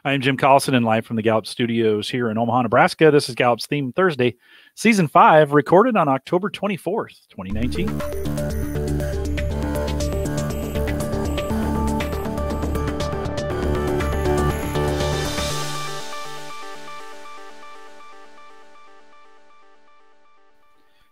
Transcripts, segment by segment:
I am Jim Collison and live from the Gallup studios here in Omaha, Nebraska. This is Gallup's Theme Thursday, Season 5, recorded on October 24th, 2019.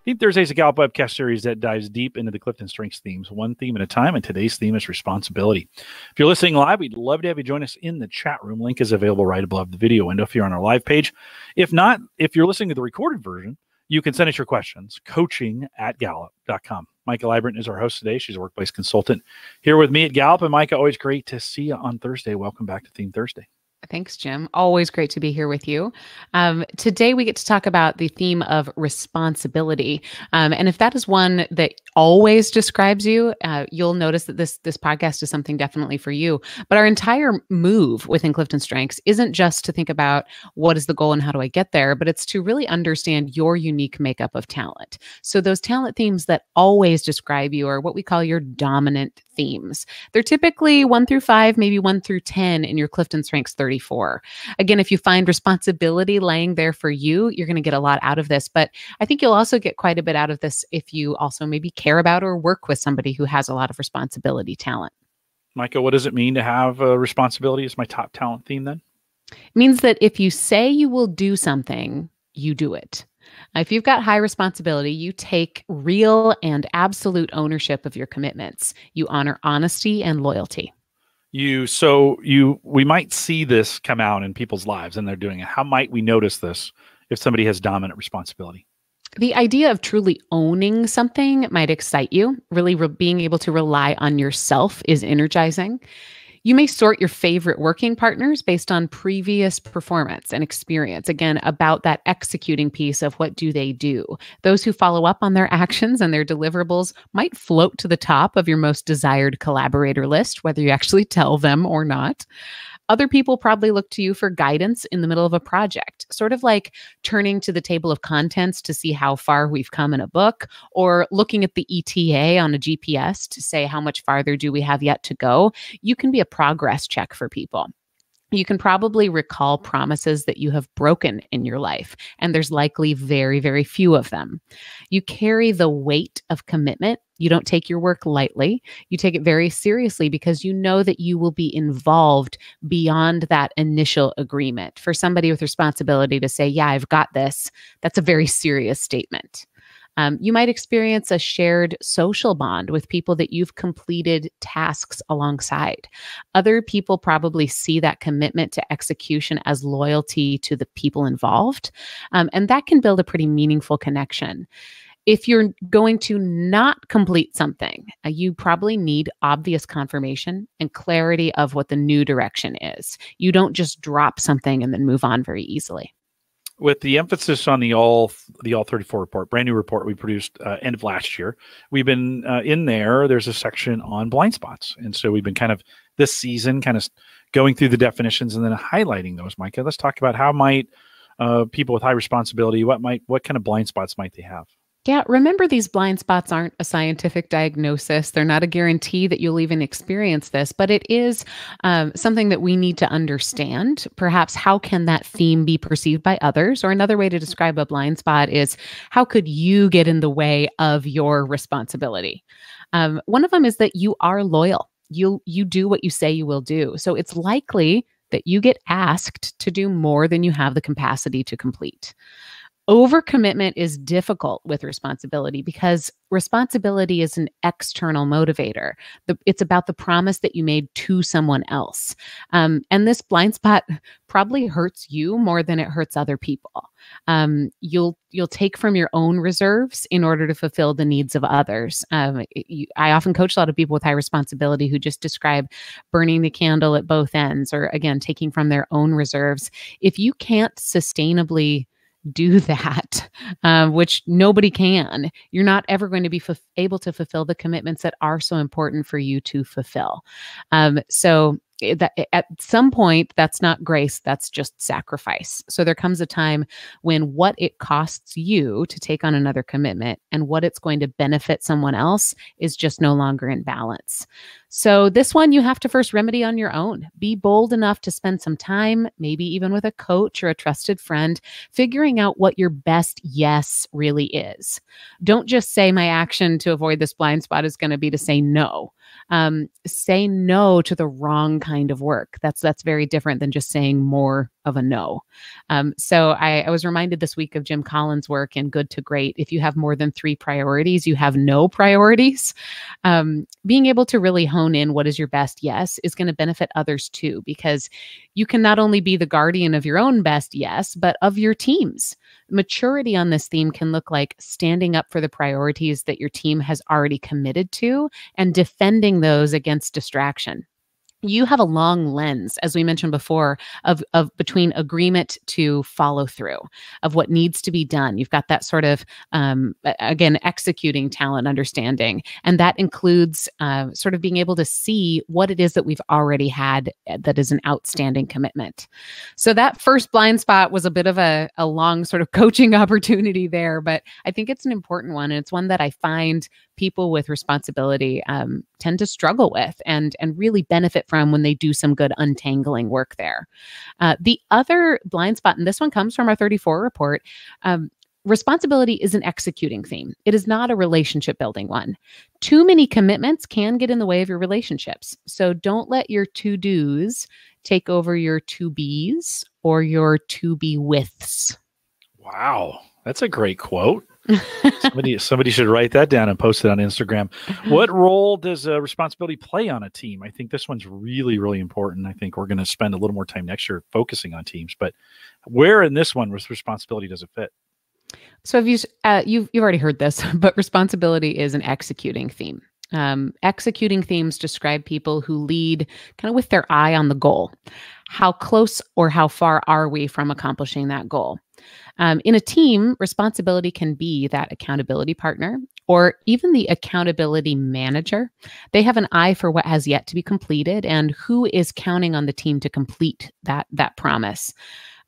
Theme Thursday is a Gallup Webcast series that dives deep into the CliftonStrengths themes, one theme at a time, and today's theme is responsibility. If you're listening live, we'd love to have you join us in the chat room. Link is available right above the video window if you're on our live page. If not, if you're listening to the recorded version, you can send us your questions, coaching@gallup.com. Maika Leibbrandt is our host today. She's a workplace consultant here with me at Gallup. And Maika, always great to see you on Thursday. Welcome back to Theme Thursday. Thanks, Jim. Always great to be here with you. Today, we get to talk about the theme of responsibility. And if that is one that always describes you, you'll notice that this podcast is something definitely for you. But our entire move within CliftonStrengths isn't just to think about what is the goal and how do I get there, but it's to really understand your unique makeup of talent. So those talent themes that always describe you are what we call your dominant themes. They're typically 1 through 5, maybe 1 through 10 in your CliftonStrengths 34. Again, if you find responsibility laying there for you, you're going to get a lot out of this. But I think you'll also get quite a bit out of this if you also maybe care about or work with somebody who has a lot of responsibility talent. Maika, what does it mean to have responsibility as my top talent theme then? It means that if you say you will do something, you do it. If you've got high responsibility, you take real and absolute ownership of your commitments. You honor honesty and loyalty. We might see this come out in people's lives and they're doing it. How might we notice this if somebody has dominant responsibility? The idea of truly owning something might excite you. Really being able to rely on yourself is energizing. You may sort your favorite working partners based on previous performance and experience. Again, about that executing piece of what do they do. Those who follow up on their actions and their deliverables might float to the top of your most desired collaborator list, whether you actually tell them or not. Other people probably look to you for guidance in the middle of a project, sort of like turning to the table of contents to see how far we've come in a book, or looking at the ETA on a GPS to say how much farther do we have yet to go. You can be a progress check for people. You can probably recall promises that you have broken in your life, and there's likely very, very few of them. You carry the weight of commitment. You don't take your work lightly. You take it very seriously because you know that you will be involved beyond that initial agreement. For somebody with responsibility to say, yeah, I've got this, that's a very serious statement. You might experience a shared social bond with people that you've completed tasks alongside. Other people probably see that commitment to execution as loyalty to the people involved, and that can build a pretty meaningful connection. If you're going to not complete something, you probably need obvious confirmation and clarity of what the new direction is. You don't just drop something and then move on very easily. With the emphasis on the all 34 report, brand new report we produced end of last year, we've been in there. There's a section on blind spots, and so we've been kind of this season kind of going through the definitions and then highlighting those. Maika, let's talk about how might people with high responsibility, what kind of blind spots might they have? Yeah, remember these blind spots aren't a scientific diagnosis. They're not a guarantee that you'll even experience this, but it is something that we need to understand. Perhaps how can that theme be perceived by others? Or another way to describe a blind spot is how could you get in the way of your responsibility? One of them is that you are loyal. You do what you say you will do. So it's likely that you get asked to do more than you have the capacity to complete. Overcommitment is difficult with responsibility because responsibility is an external motivator. It's about the promise that you made to someone else. And this blind spot probably hurts you more than it hurts other people. You'll take from your own reserves in order to fulfill the needs of others. I often coach a lot of people with high responsibility who just describe burning the candle at both ends, or again, taking from their own reserves. If you can't sustainably do that, which nobody can, you're not ever going to be able to fulfill the commitments that are so important for you to fulfill. So that at some point, that's not grace, that's just sacrifice. So there comes a time when what it costs you to take on another commitment and what it's going to benefit someone else is just no longer in balance. So this one you have to first remedy on your own. Be bold enough to spend some time, maybe even with a coach or a trusted friend, figuring out what your best yes really is. Don't just say my action to avoid this blind spot is going to be to say no. Say no to the wrong kind of work. That's very different than just saying more of a no. So I was reminded this week of Jim Collins' work in Good to Great. If you have more than 3 priorities, you have no priorities. Being able to really hone in what is your best yes is going to benefit others too, because you can not only be the guardian of your own best yes, but of your team's. Maturity on this theme can look like standing up for the priorities that your team has already committed to and defending those against distraction. You have a long lens, as we mentioned before, of between agreement to follow through of what needs to be done. You've got that sort of, again, executing talent understanding. And that includes sort of being able to see what it is that we've already had that is an outstanding commitment. So that first blind spot was a bit of a long sort of coaching opportunity there, but I think it's an important one. And it's one that I find people with responsibility tend to struggle with and really benefit from when they do some good untangling work there. The other blind spot, and this one comes from our 34 report, responsibility is an executing theme. It is not a relationship building one. Too many commitments can get in the way of your relationships. So don't let your to-dos take over your to-bes or your to-be-withs. Wow, that's a great quote. Somebody should write that down and post it on Instagram. What role does responsibility play on a team? I think this one's really, really important. I think we're going to spend a little more time next year focusing on teams, but where in this one with responsibility does it fit? So you've already heard this, but responsibility is an executing theme. Executing themes describe people who lead kind of with their eye on the goal. How close or how far are we from accomplishing that goal? In a team, responsibility can be that accountability partner or even the accountability manager. They have an eye for what has yet to be completed and who is counting on the team to complete that promise.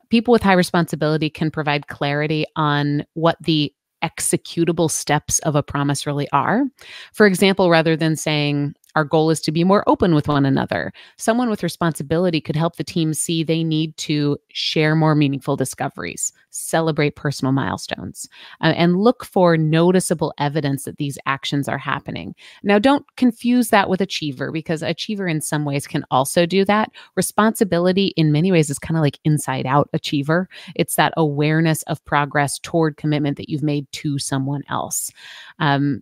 People with high responsibility can provide clarity on what the executable steps of a promise really are. For example, rather than saying, our goal is to be more open with one another, someone with responsibility could help the team see they need to share more meaningful discoveries, celebrate personal milestones, and look for noticeable evidence that these actions are happening. Now, don't confuse that with achiever, because achiever in some ways can also do that. Responsibility in many ways is kind of like inside out achiever. It's that awareness of progress toward commitment that you've made to someone else.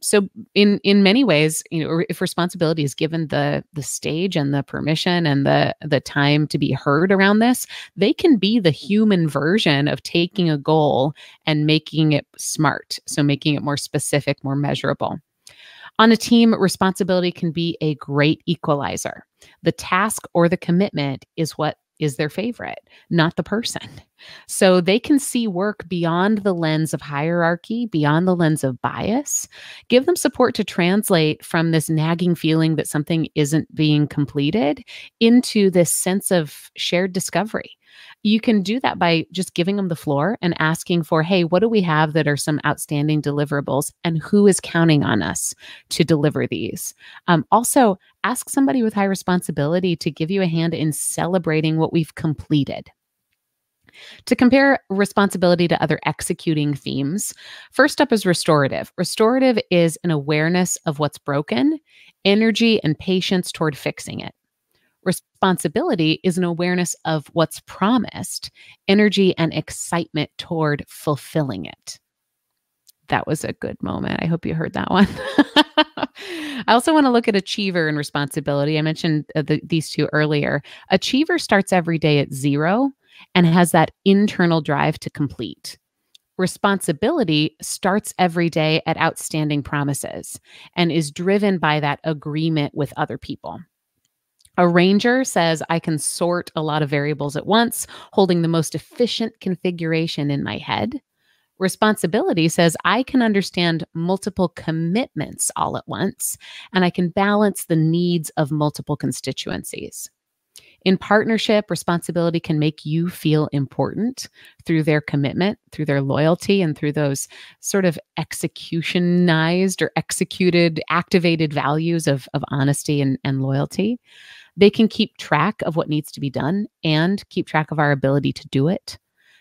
So in many ways, if responsibility is given the stage and the permission and the time to be heard around this, they can be the human version of taking a goal and making it smart. So making it more specific, more measurable. On a team, responsibility can be a great equalizer. The task or the commitment is what is their favorite, not the person. So they can see work beyond the lens of hierarchy, beyond the lens of bias. Give them support to translate from this nagging feeling that something isn't being completed into this sense of shared discovery. You can do that by just giving them the floor and asking for, hey, what do we have that are some outstanding deliverables and who is counting on us to deliver these? Also, ask somebody with high responsibility to give you a hand in celebrating what we've completed. To compare responsibility to other executing themes, first up is restorative. Restorative is an awareness of what's broken, energy and patience toward fixing it. Responsibility is an awareness of what's promised, energy and excitement toward fulfilling it. That was a good moment. I hope you heard that one. I also want to look at achiever and responsibility. I mentioned these two earlier. Achiever starts every day at 0 and has that internal drive to complete. Responsibility starts every day at outstanding promises and is driven by that agreement with other people. A ranger says, I can sort a lot of variables at once, holding the most efficient configuration in my head. Responsibility says, I can understand multiple commitments all at once, and I can balance the needs of multiple constituencies. In partnership, responsibility can make you feel important through their commitment, through their loyalty, and through those sort of executionized or executed, activated values of honesty and loyalty. They can keep track of what needs to be done and keep track of our ability to do it.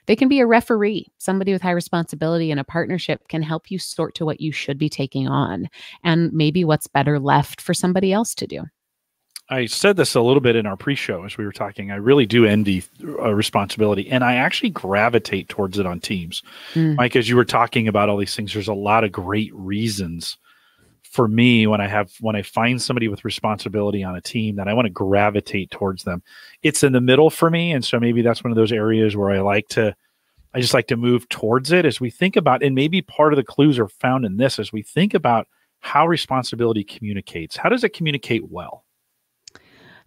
They can be a referee. Somebody with high responsibility in a partnership can help you sort to what you should be taking on and maybe what's better left for somebody else to do. I said this a little bit in our pre-show as we were talking. I really do envy responsibility, and I actually gravitate towards it on teams. Mike, as you were talking about all these things, there's a lot of great reasons for me when I find somebody with responsibility on a team that I want to gravitate towards them. It's in the middle for me, and so maybe that's one of those areas where I just like to move towards it as we think about, and maybe part of the clues are found in this as we think about how responsibility communicates. How does it communicate well?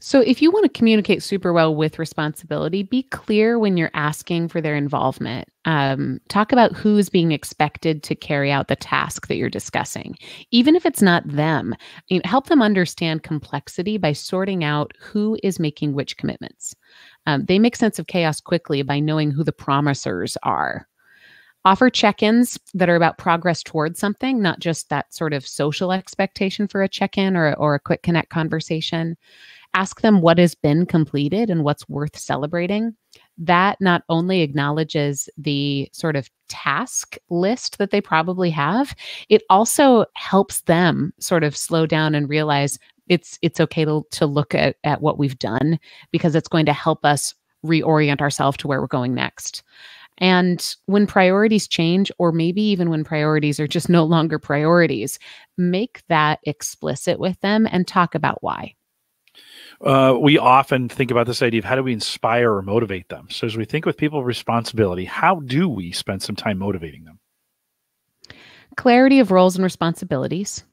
So if you want to communicate super well with responsibility, be clear when you're asking for their involvement. Talk about who's being expected to carry out the task that you're discussing. Even if it's not them, help them understand complexity by sorting out who is making which commitments. They make sense of chaos quickly by knowing who the promisers are. Offer check-ins that are about progress towards something, not just that sort of social expectation for a check-in or a quick connect conversation. Ask them what has been completed and what's worth celebrating. That not only acknowledges the sort of task list that they probably have, it also helps them sort of slow down and realize it's okay to look at what we've done, because it's going to help us reorient ourselves to where we're going next. And when priorities change, or maybe even when priorities are just no longer priorities, make that explicit with them and talk about why. We often think about this idea of how do we inspire or motivate them. So as we think with people with responsibility, how do we spend some time motivating them? Clarity of roles and responsibilities.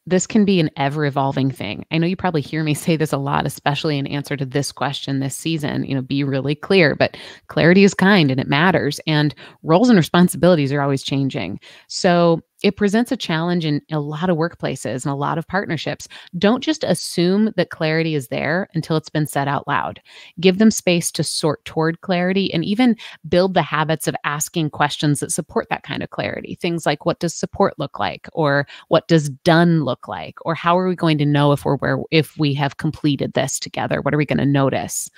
This can be an ever-evolving thing. I know you probably hear me say this a lot, especially in answer to this question this season, be really clear, but clarity is kind and it matters. And roles and responsibilities are always changing. So it presents a challenge in a lot of workplaces and a lot of partnerships. Don't just assume that clarity is there until it's been said out loud. Give them space to sort toward clarity and even build the habits of asking questions that support that kind of clarity. Things like, what does support look like? Or what does done look like? Or how are we going to know if we have completed this together? What are we going to notice?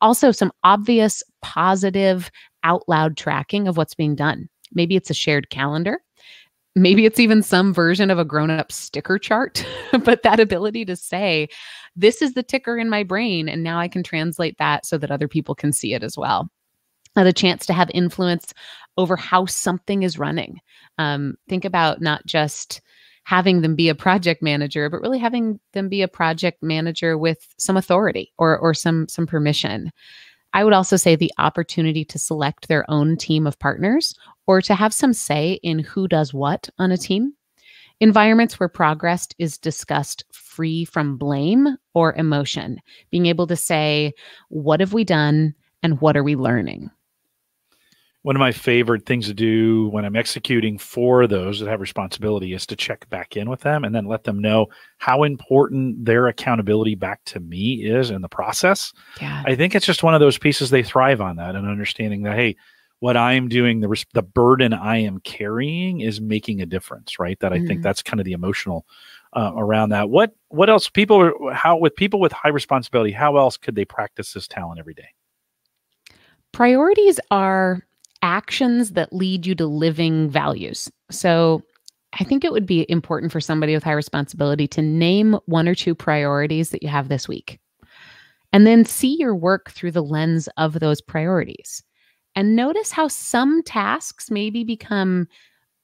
Also, some obvious positive out loud tracking of what's being done. Maybe it's a shared calendar. Maybe it's even some version of a grown-up sticker chart, but that ability to say, this is the ticker in my brain, and now I can translate that so that other people can see it as well. The chance to have influence over how something is running. Think about not just having them be a project manager, but really having them be a project manager with some authority or some permission. I would also say the opportunity to select their own team of partners or to have some say in who does what on a team. Environments where progress is discussed free from blame or emotion. Being able to say, what have we done and what are we learning? One of my favorite things to do when I'm executing for those that have responsibility is to check back in with them and then let them know how important their accountability back to me is in the process. Yeah. I think it's just one of those pieces they thrive on that and understanding that, hey, what I'm doing, the burden I am carrying is making a difference, right? That I think that's kind of the emotional around that. What else with people with high responsibility, how else could they practice this talent every day? Priorities are actions that lead you to living values. So I think it would be important for somebody with high responsibility to name one or two priorities that you have this week, and then see your work through the lens of those priorities. And notice how some tasks maybe become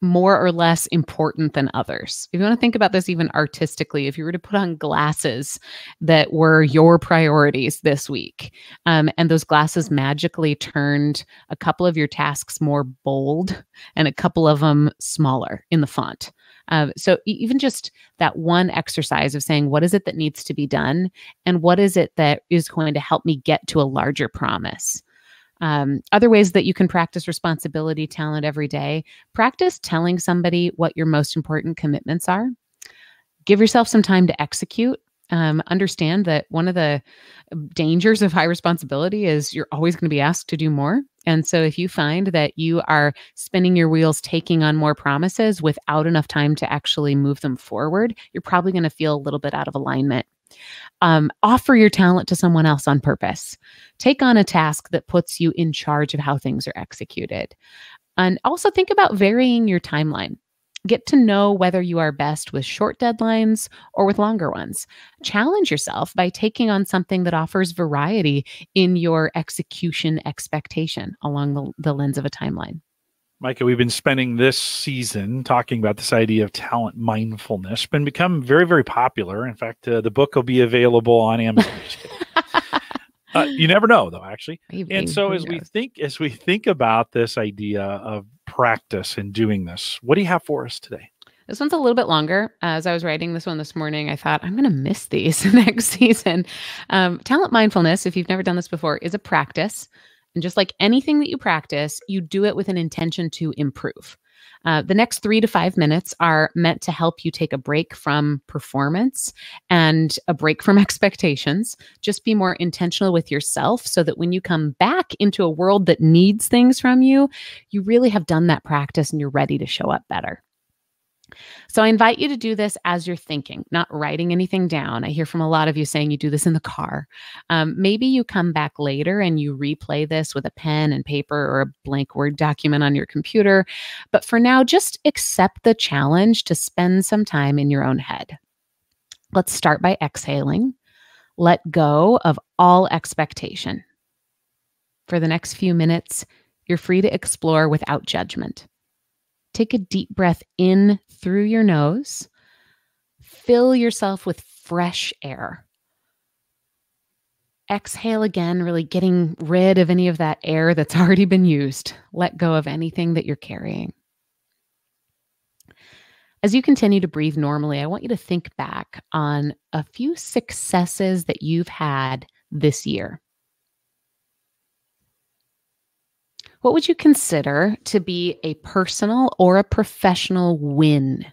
more or less important than others. If you want to think about this even artistically, if you were to put on glasses that were your priorities this week, and those glasses magically turned a couple of your tasks more bold and a couple of them smaller in the font. So even just that one exercise of saying, what is it that needs to be done? And what is it that is going to help me get to a larger promise? Other ways that you can practice responsibility talent every day: practice telling somebody what your most important commitments are. Give yourself some time to execute. Understand that one of the dangers of high responsibility is you're always going to be asked to do more. And so if you find that you are spinning your wheels, taking on more promises without enough time to actually move them forward, you're probably going to feel a little bit out of alignment. Offer your talent to someone else on purpose. Take on a task that puts you in charge of how things are executed. And also think about varying your timeline. Get to know whether you are best with short deadlines or with longer ones. Challenge yourself by taking on something that offers variety in your execution expectation along the lens of a timeline. Maika, we've been spending this season talking about this idea of talent mindfulness. It's been become very, very popular. In fact, the book will be available on Amazon. You never know, though, actually. Maybe, and so as we think about this idea of practice and doing this, what do you have for us today? This one's a little bit longer. As I was writing this one this morning, I thought, I'm going to miss these next season. Talent mindfulness, if you've never done this before, is a practice. And just like anything that you practice, you do it with an intention to improve. The next 3 to 5 minutes are meant to help you take a break from performance and a break from expectations. Just be more intentional with yourself so that when you come back into a world that needs things from you, you really have done that practice and you're ready to show up better. So I invite you to do this as you're thinking, not writing anything down. I hear from a lot of you saying you do this in the car. Maybe you come back later and you replay this with a pen and paper or a blank Word document on your computer. But for now, just accept the challenge to spend some time in your own head. Let's start by exhaling. Let go of all expectation. For the next few minutes, you're free to explore without judgment. Take a deep breath in through your nose. Fill yourself with fresh air. Exhale again, really getting rid of any of that air that's already been used. Let go of anything that you're carrying. As you continue to breathe normally, I want you to think back on a few successes that you've had this year. What would you consider to be a personal or a professional win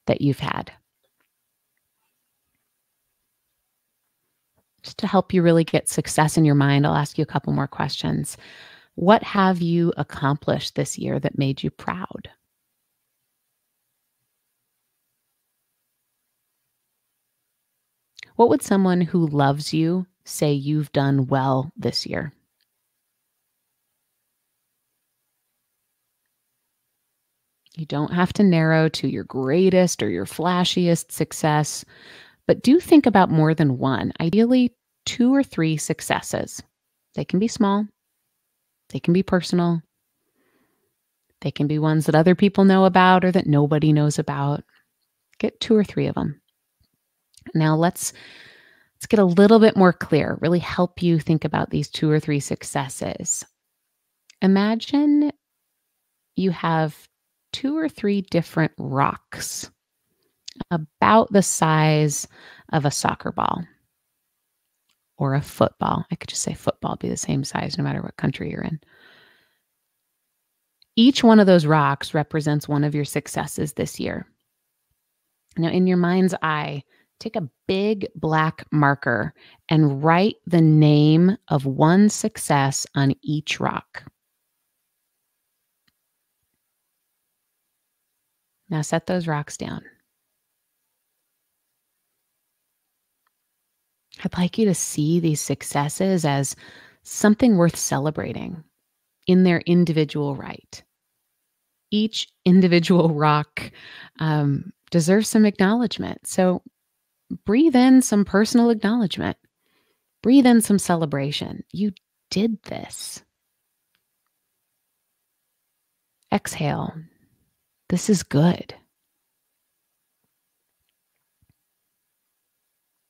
that you've had? Just to help you really get success in your mind, I'll ask you a couple more questions. What have you accomplished this year that made you proud? What would someone who loves you say you've done well this year? You don't have to narrow to your greatest or your flashiest success, but do think about more than one, ideally 2 or 3 successes. They can be small, they can be personal, they can be ones that other people know about or that nobody knows about. Get 2 or 3 of them. Now let's get a little bit more clear, really help you think about these 2 or 3 successes. Imagine you have 2 or 3 different rocks about the size of a soccer ball or a football. I could just say football, be the same size no matter what country you're in. Each one of those rocks represents one of your successes this year. Now, in your mind's eye, take a big black marker and write the name of one success on each rock. Now set those rocks down. I'd like you to see these successes as something worth celebrating in their individual right. Each individual rock deserves some acknowledgement. So breathe in some personal acknowledgement. Breathe in some celebration. You did this. Exhale. This is good.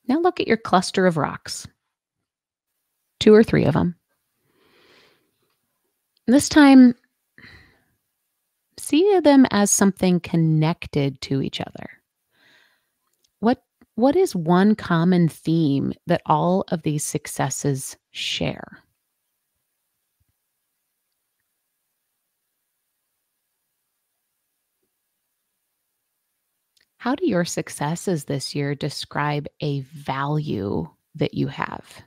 Now look at your cluster of rocks. 2 or 3 of them. This time, see them as something connected to each other. What is one common theme that all of these successes share? How do your successes this year describe a value that you have?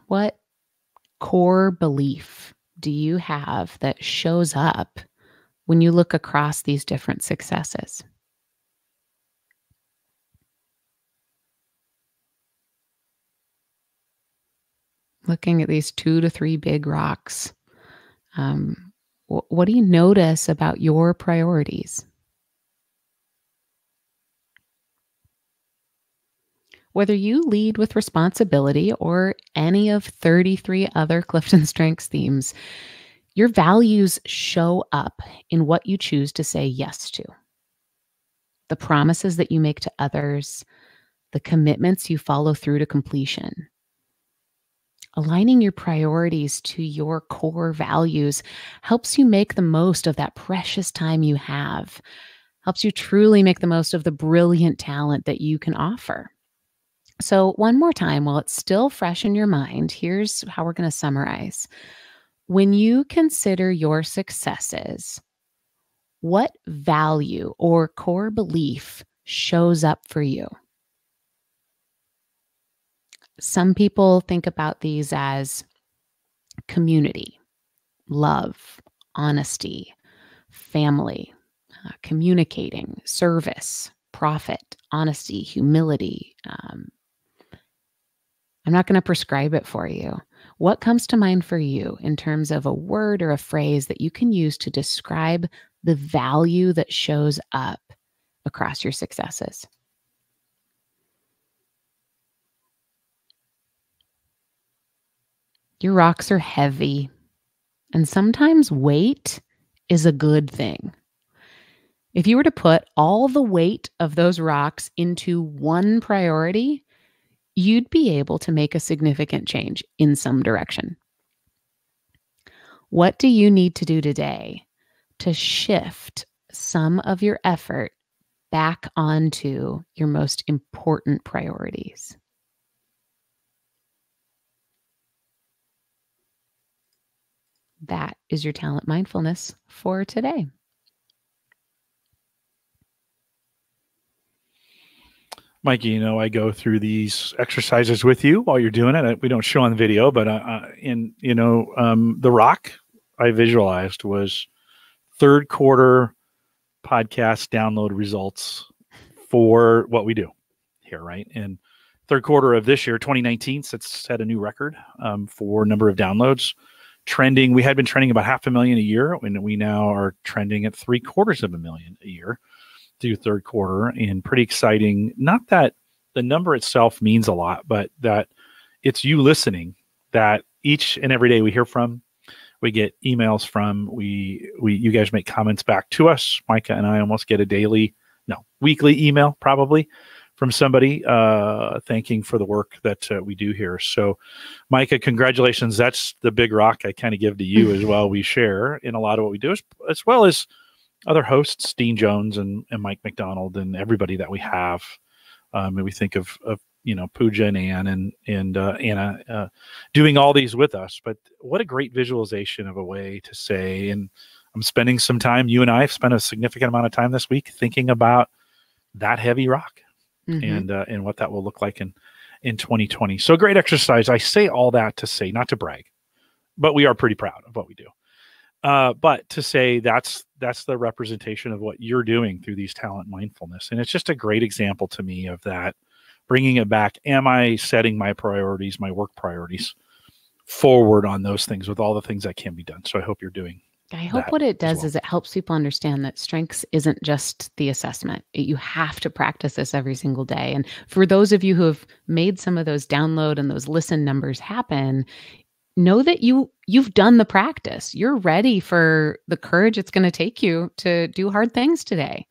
What core belief do you have that shows up when you look across these different successes? Looking at these 2 to 3 big rocks, what do you notice about your priorities? Whether you lead with responsibility or any of 33 other Clifton Strengths themes, your values show up in what you choose to say yes to. The promises that you make to others, the commitments you follow through to completion. Aligning your priorities to your core values helps you make the most of that precious time you have, helps you truly make the most of the brilliant talent that you can offer. So, one more time, while it's still fresh in your mind, here's how we're going to summarize. When you consider your successes, what value or core belief shows up for you? Some people think about these as community, love, honesty, family, communicating, service, profit, honesty, humility. I'm not going to prescribe it for you. What comes to mind for you in terms of a word or a phrase that you can use to describe the value that shows up across your successes? Your rocks are heavy, and sometimes weight is a good thing. If you were to put all the weight of those rocks into one priority, you'd be able to make a significant change in some direction. What do you need to do today to shift some of your effort back onto your most important priorities? That is your talent mindfulness for today. Mikey, you know, I go through these exercises with you while you're doing it. We don't show on the video, but the rock I visualized was third quarter podcast download results for what we do here, right? And third quarter of this year, 2019, set a new record for number of downloads. Trending, we had been trending about 500,000 a year, and we now are trending at 750,000 a year through third quarter, and pretty exciting. Not that the number itself means a lot, but that it's you listening, that each and every day we hear from, we get emails from, you guys make comments back to us. Maika and I almost get a weekly email probably from somebody thanking for the work that we do here. So Maika, congratulations. That's the big rock I kind of give to you as well. We share in a lot of what we do, as well as other hosts, Dean Jones and Mike McDonald and everybody that we have. And we think of Pooja and Ann and Anna doing all these with us. But what a great visualization of a way to say, and I'm spending some time, you and I have spent a significant amount of time this week thinking about that heavy rock and what that will look like in 2020. So great exercise. I say all that to say, not to brag, but we are pretty proud of what we do. But to say that's the representation of what you're doing through these talent mindfulness. And it's just a great example to me of that, bringing it back. Am I setting my priorities, my work priorities forward on those things with all the things that can be done? So I hope you're doing I hope what it does is it helps people understand that strengths isn't just the assessment. You have to practice this every single day. And for those of you who have made some of those download and those listen numbers happen, know that you've done the practice. You're ready for the courage it's going to take you to do hard things today.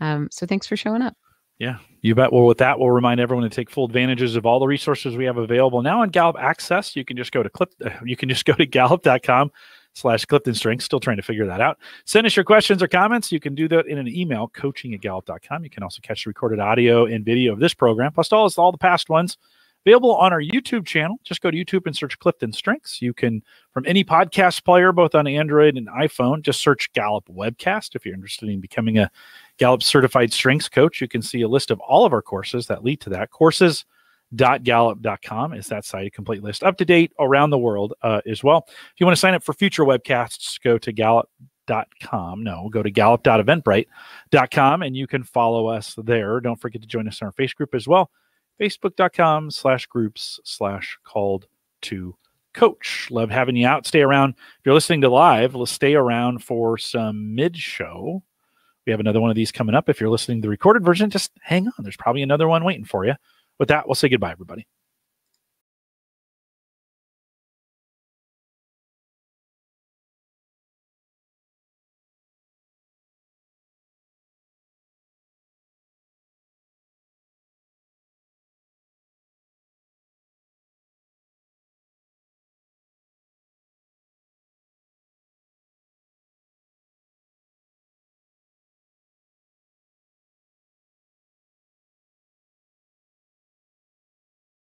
So thanks for showing up. Yeah, you bet. Well, with that, we'll remind everyone to take full advantages of all the resources we have available now on Gallup Access. You can just go to gallup.com/CliftonStrengths. Still trying to figure that out. Send us your questions or comments. You can do that in an email, coaching@gallup.com. You can also catch the recorded audio and video of this program, plus all the past ones, Available on our YouTube channel. Just go to YouTube and search Clifton Strengths. You can, from any podcast player, both on Android and iPhone, just search Gallup Webcast. If you're interested in becoming a Gallup certified strengths coach, you can see a list of all of our courses that lead to that. Courses.gallup.com is that site, a complete list, up to date around the world as well. If you want to sign up for future webcasts, go to gallup.com. No, go to gallup.eventbrite.com and you can follow us there. Don't forget to join us in our Facebook group as well. Facebook.com/groups/called-to-coach. Love having you out. Stay around. If you're listening to live, let's stay around for some mid-show. We have another one of these coming up. If you're listening to the recorded version, just hang on. There's probably another one waiting for you. With that, we'll say goodbye, everybody.